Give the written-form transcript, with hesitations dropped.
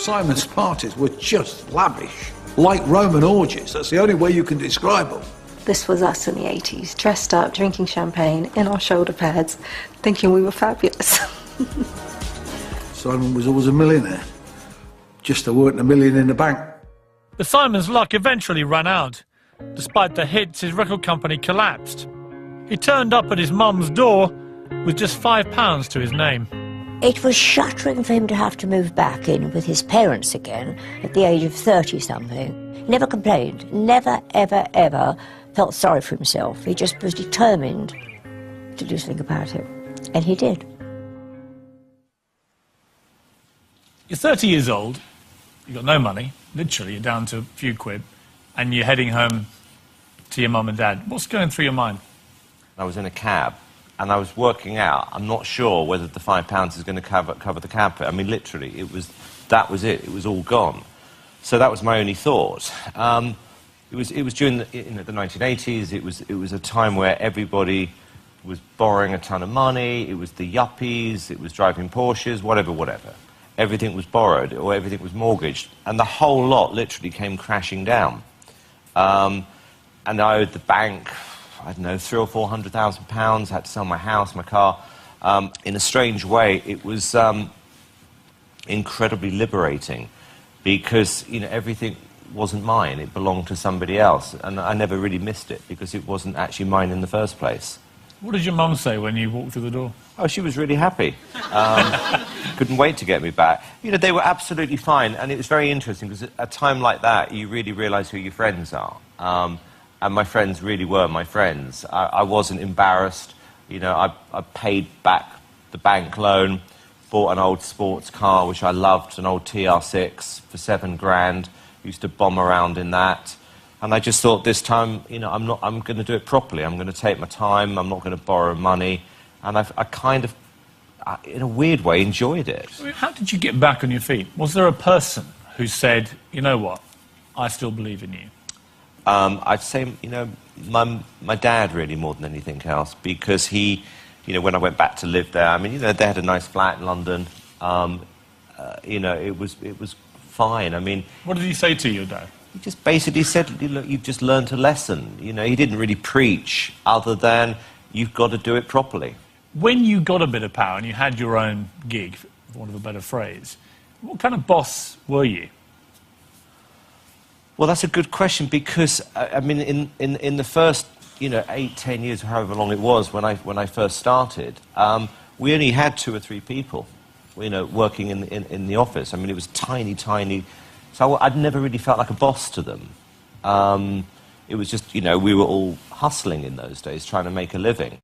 Simon's parties were just lavish, like Roman orgies. That's the only way you can describe them. This was us in the 80s, dressed up, drinking champagne, in our shoulder pads, thinking we were fabulous. Simon was always a millionaire. Just there weren't a million in the bank. But Simon's luck eventually ran out. Despite the hits, his record company collapsed. He turned up at his mum's door with just £5 to his name. It was shattering for him to have to move back in with his parents again at the age of 30-something. He never complained, never, ever, ever felt sorry for himself. He just was determined to do something about it. And he did. You're 30 years old, you've got no money, literally, you're down to a few quid, and you're heading home to your mum and dad. What's going through your mind? I was in a cab, and I was working out, I'm not sure whether the £5 is going to cover the cab fare. I mean, literally, that was it. It was all gone. So that was my only thought. It was during the 1980s. It was a time where everybody was borrowing a ton of money. It was the yuppies. It was driving Porsches, whatever. Everything was borrowed, or everything was mortgaged. And the whole lot literally came crashing down. And I owed the bank, I don't know, £300,000 or £400,000. I had to sell my house, my car. In a strange way, it was incredibly liberating because, everything wasn't mine. It belonged to somebody else. And I never really missed it because it wasn't actually mine in the first place. What did your mum say when you walked through the door? Oh, she was really happy. Couldn't wait to get me back. They were absolutely fine. And it was very interesting because at a time like that, you really realise who your friends are. And my friends really were my friends. I wasn't embarrassed. I paid back the bank loan, bought an old sports car, which I loved, an old TR6 for £7,000. Used to bomb around in that. And I just thought this time, I'm going to do it properly. I'm going to take my time. I'm not going to borrow money. And I kind of, in a weird way, enjoyed it. How did you get back on your feet? Was there a person who said, you know what, I still believe in you? I'd say, my dad really more than anything else, because he, when I went back to live there, they had a nice flat in London. It was fine. What did he say to you, Dad? He just basically said, look, you've just learned a lesson. He didn't really preach other than you've got to do it properly. When you got a bit of power and you had your own gig, for want of a better phrase, what kind of boss were you? Well, that's a good question because, in the first, 8-10 years, or however long it was when I first started, we only had 2 or 3 people, working in the office. It was tiny. So I'd never really felt like a boss to them. It was just, we were all hustling in those days, trying to make a living.